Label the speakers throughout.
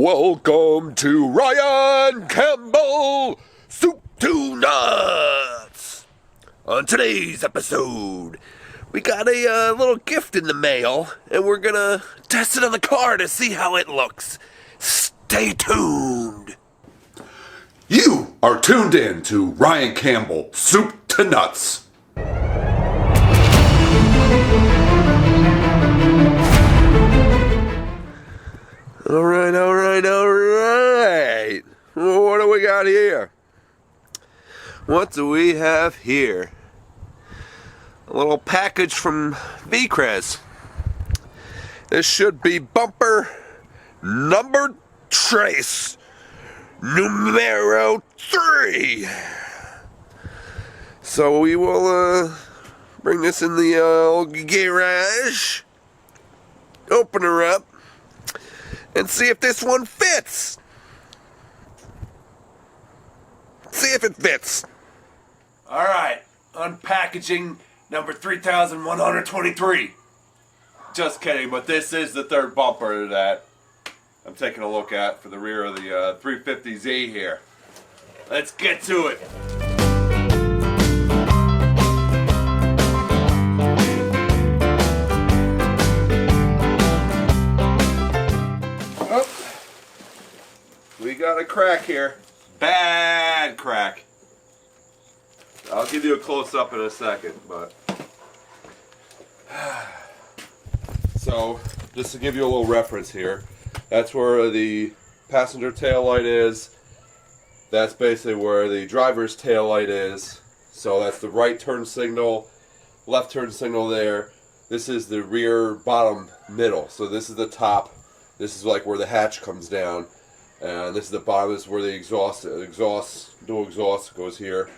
Speaker 1: Welcome to Ryan Campbell Soup to Nuts. On today's episode, we got a little gift in the mail, and we're gonna test it on the car to see how it looks. Stay tuned.
Speaker 2: You are tuned in to Ryan Campbell Soup to Nuts.
Speaker 1: All right. What do we got here? What do we have here? A little package from Vicrez. This should be bumper number trace numero 3. So we will bring this in the old garage, open her up, and see if this one fits. See if it fits. Alright, unpackaging number 3123. Just kidding, but this is the third bumper that I'm taking a look at for the rear of the 350Z here. Let's get to it. We got a crack here. Bad crack. I'll give you a close-up in a second, but... So, just to give you a little reference here, that's where the passenger tail light is. That's basically where the driver's tail light is. So that's the right turn signal, left turn signal there. This is the rear bottom middle. So this is the top. This is like where the hatch comes down. And this is the bottom. This is where the dual exhaust goes here.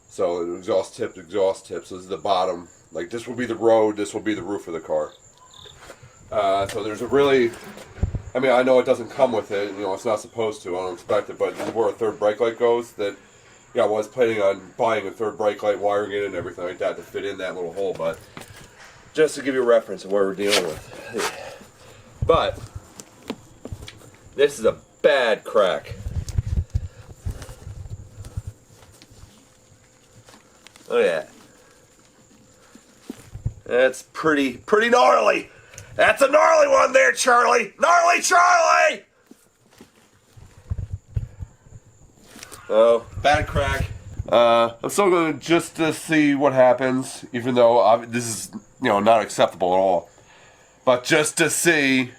Speaker 1: So exhaust tip. So this is the bottom. Like this will be the road. This will be the roof of the car. So there's a really, I mean, I know it doesn't come with it. You know, it's not supposed to. I don't expect it. But this is where a third brake light goes. That, yeah, I was planning on buying a third brake light, wiring it, and everything like that to fit in that little hole. But just to give you a reference of what we're dealing with. But this is a bad crack. Oh yeah. That's pretty gnarly. That's a gnarly one there, Charlie. Gnarly Charlie! Oh, bad crack. I'm still going just to see what happens, even though this is, you know, not acceptable at all. But just to see,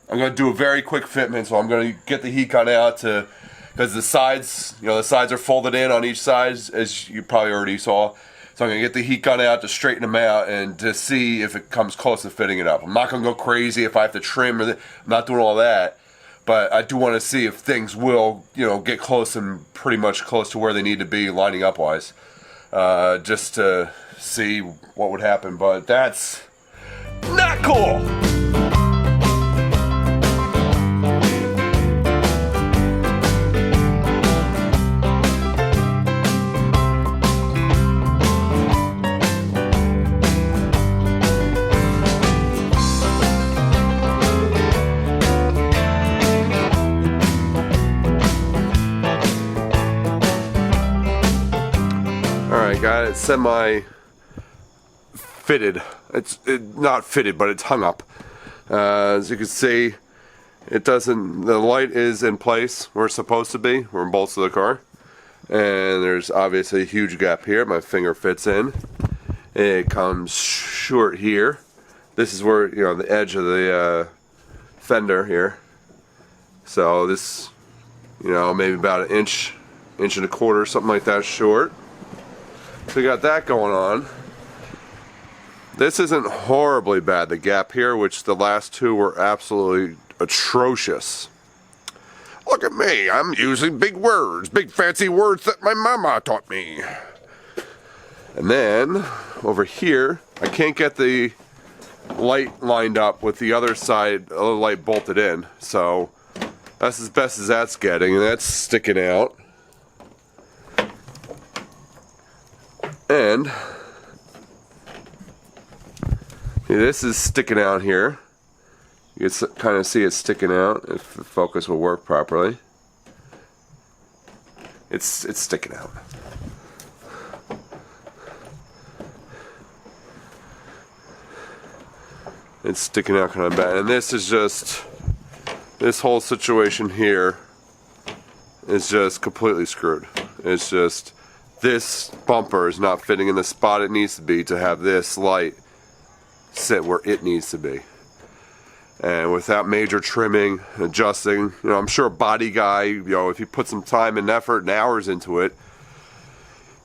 Speaker 1: I'm going to do a very quick fitment, so I'm going to get the heat gun out because the sides, you know, the sides are folded in on each side, as you probably already saw. So I'm going to get the heat gun out to straighten them out and to see if it comes close to fitting it up. I'm not going to go crazy if I have to trim, I'm not doing all that. But I do want to see if things will, you know, get close and pretty much close to where they need to be lining up wise. Just to see what would happen, but that's not cool! Alright, got it semi fitted. It's not fitted, but it's hung up. As you can see, it doesn't, the light is in place where it's supposed to be, where bolts of the car. And there's obviously a huge gap here. My finger fits in. It comes short here. This is where, you know, the edge of the fender here. So this, you know, maybe about an inch and a quarter, something like that short. So we got that going on. This isn't horribly bad, the gap here, which the last two were absolutely atrocious. Look at me, I'm using big words, big fancy words that my mama taught me. And then, over here, I can't get the light lined up with the other side, other light bolted in. So, that's as best as that's getting, and that's sticking out. And this is sticking out here. You can kind of see it sticking out if the focus will work properly. It's sticking out. It's sticking out kind of bad. And this is just, this whole situation here is just completely screwed. It's just, this bumper is not fitting in the spot it needs to be to have this light sit where it needs to be. And without major trimming, adjusting, you know, I'm sure a body guy, you know, if you put some time and effort and hours into it,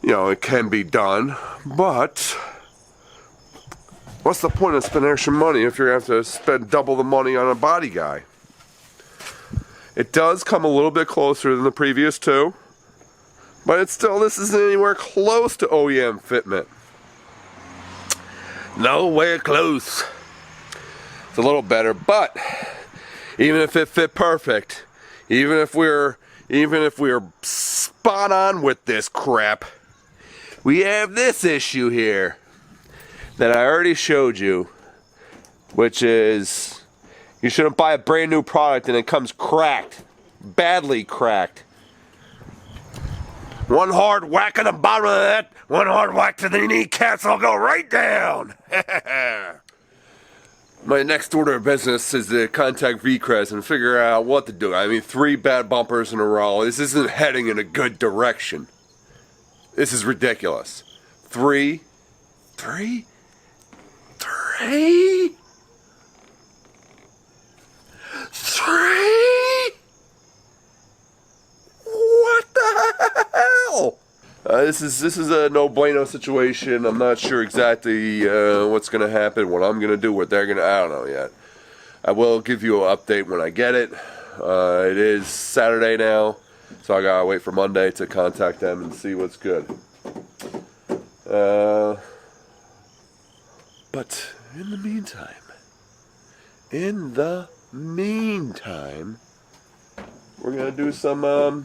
Speaker 1: you know, it can be done. But what's the point of spending extra money if you're going to have to spend double the money on a body guy? It does come a little bit closer than the previous two, but it's still, this isn't anywhere close to OEM fitment. Nowhere close. It's a little better, but even if it fit perfect, even if we're spot on with this crap, we have this issue here that I already showed you, which is you shouldn't buy a brand new product and it comes cracked, badly cracked. One hard whack on the bottom of that, one hard whack to the kneecaps, I'll go right down. My next order of business is to contact Vicrez and figure out what to do. I mean, 3 bad bumpers in a row. This isn't heading in a good direction. This is ridiculous. 3? What the hell? This is a no bueno situation. I'm not sure exactly what's going to happen, what I'm going to do, what they're going to, I don't know yet. I will give you an update when I get it. It is Saturday now, so I got to wait for Monday to contact them and see what's good. But in the meantime, we're going to do some, I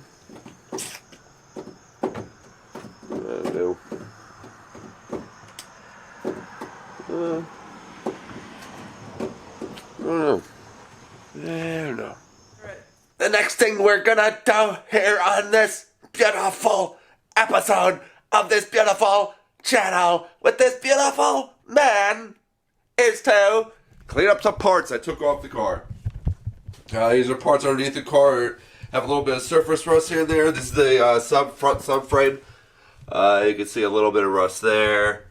Speaker 1: don't know. The next thing we're gonna do here on this beautiful episode of this beautiful channel with this beautiful man is to clean up some parts I took off the car. These are parts underneath the car. Have a little bit of surface rust here and there. This is the front subframe. You can see a little bit of rust there.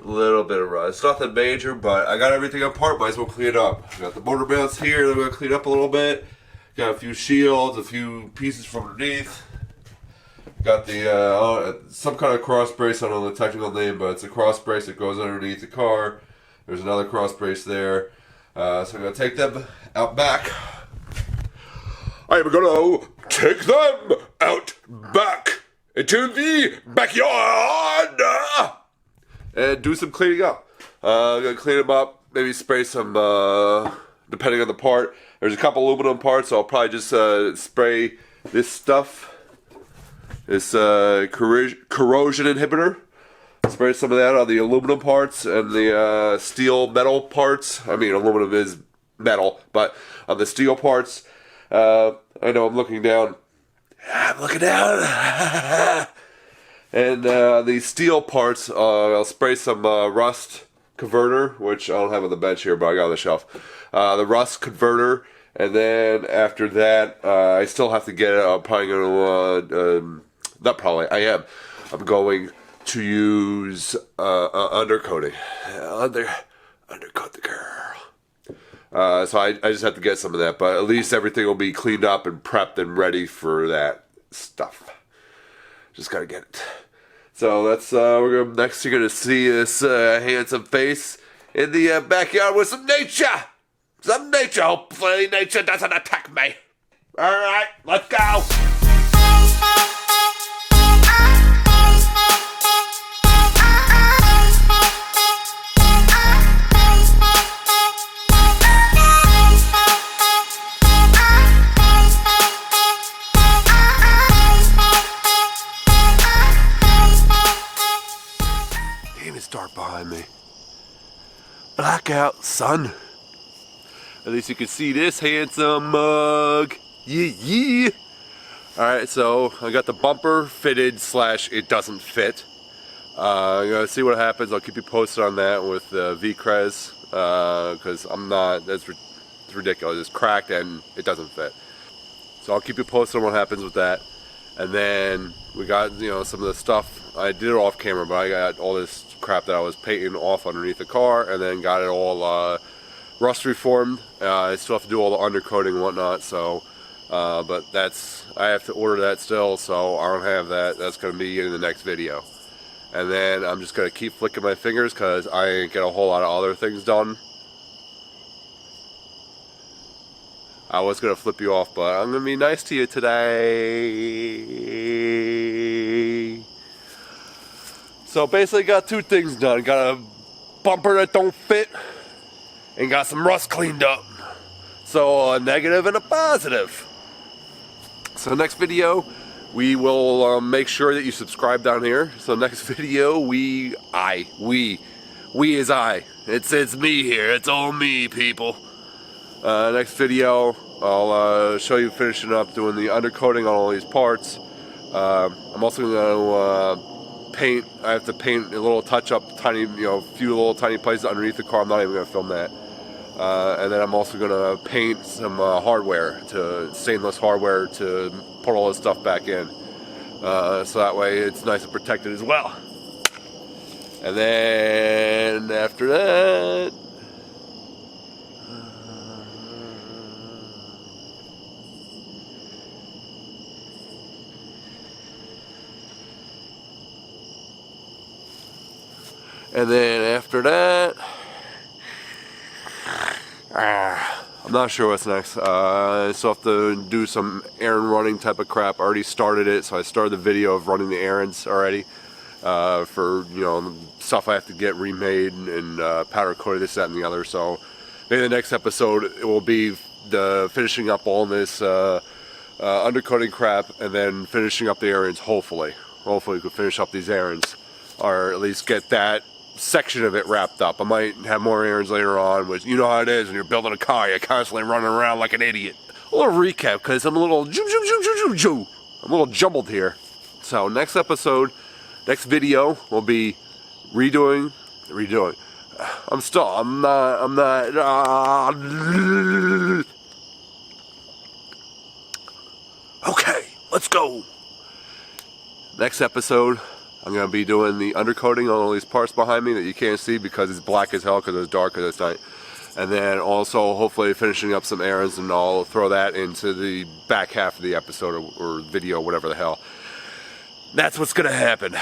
Speaker 1: A little bit of rust. Nothing major, but I got everything apart. Might as well clean it up. Got the motor mounts here. I'm going to clean up a little bit. Got a few shields, a few pieces from underneath. Got the some kind of cross brace. I don't know the technical name, but it's a cross brace that goes underneath the car. There's another cross brace there. So I'm going to take them out back. I'm going to take them out back into the backyard and do some cleaning up. I'm going to clean them up, maybe spray some, depending on the part. There's a couple aluminum parts, so I'll probably just spray this stuff, this corrosion inhibitor. Spray some of that on the aluminum parts and the steel metal parts. I mean, aluminum is metal, but on the steel parts, I know I'm looking down. I'm looking down. And the steel parts, I'll spray some rust converter, which I don't have on the bench here, but I got on the shelf. The rust converter, and then after that, I still have to get it. I'm probably going to, not probably, I am. I'm going to use undercoating. Undercoat the girl. So I just have to get some of that, but at least everything will be cleaned up and prepped and ready for that stuff. Just gotta get it. So that's next you're gonna see this handsome face in the backyard with some nature. Some nature. Hopefully nature doesn't attack me. All right, let's go. Damn, it's dark behind me. Blackout, son. At least you can see this handsome mug. Yeah. Alright, so I got the bumper fitted / it doesn't fit. I'm gonna see what happens. I'll keep you posted on that with Vicrez, because I'm not, it's ridiculous. It's cracked and it doesn't fit. So I'll keep you posted on what happens with that. And then we got, some of the stuff. I did it off camera, but I got all this crap that I was painting off underneath the car, and then got it all rust reformed. I still have to do all the undercoating and whatnot, so but I have to order that still, so I don't have that. That's going to be in the next video. And then I'm just going to keep flicking my fingers because I ain't get a whole lot of other things done. I was going to flip you off, but I'm going to be nice to you today. So basically got two things done. Got a bumper that don't fit and got some rust cleaned up. So a negative and a positive. So next video, we will make sure that you subscribe down here. So next video, we is I. It's me here. It's all me, people. Next video, I'll show you finishing up doing the undercoating on all these parts. I'm also going to paint. I have to paint a little touch-up, few little tiny places underneath the car. I'm not even going to film that. And then I'm also going to paint some stainless hardware to put all this stuff back in. So that way it's nice and protected as well. And then after that, I'm not sure what's next. I still have to do some errand running type of crap. I already started it, so I started the video of running the errands already for stuff I have to get remade and powder coated, this, that, and the other. So maybe the next episode it will be the finishing up all this undercoating crap and then finishing up the errands. Hopefully we can finish up these errands, or at least get that section of it wrapped up. I might have more errands later on, which you know how it is when you're building a car. You're constantly running around like an idiot. A little recap because I'm a little jumbled here. So next video will be redoing. I'm not. Okay, let's go. Next episode, I'm going to be doing the undercoating on all these parts behind me that you can't see because it's black as hell because it's dark because it's night. And then also hopefully finishing up some errands, and I'll throw that into the back half of the episode or video, whatever the hell. That's what's going to happen.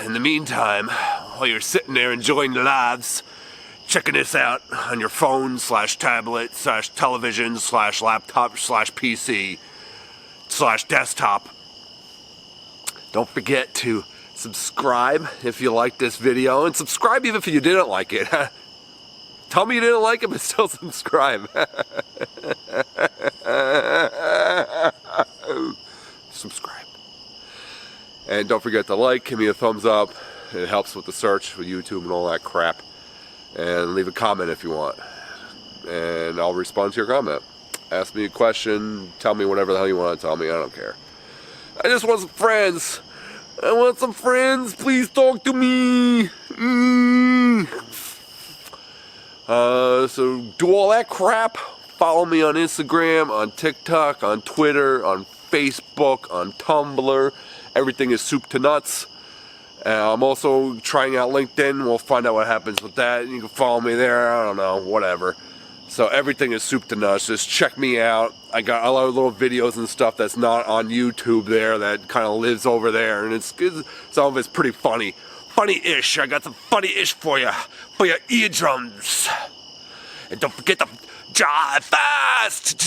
Speaker 1: In the meantime, while you're sitting there enjoying the lives, checking this out on your phone / tablet / television / laptop / PC / desktop, don't forget to subscribe if you like this video, and subscribe even if you didn't like it. Tell me you didn't like it, but still subscribe. Subscribe. And don't forget to like, give me a thumbs up. It helps with the search for YouTube and all that crap. And leave a comment if you want. And I'll respond to your comment. Ask me a question, tell me whatever the hell you want to tell me, I don't care. I just want some friends. I want some friends. Please talk to me. So do all that crap. Follow me on Instagram, on TikTok, on Twitter, on Facebook, on Tumblr. Everything is soup to nuts. I'm also trying out LinkedIn. We'll find out what happens with that. You can follow me there. I don't know, whatever. So everything is soup to nuts. Just check me out. I got a lot of little videos and stuff that's not on YouTube there that kind of lives over there, and some of it's pretty funny. Funny-ish. I got some funny-ish for your eardrums. And don't forget to drive fast.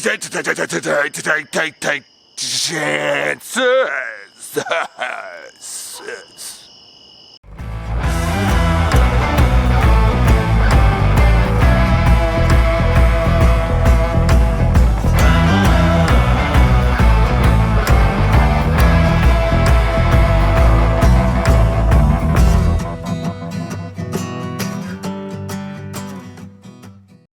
Speaker 1: Take chances.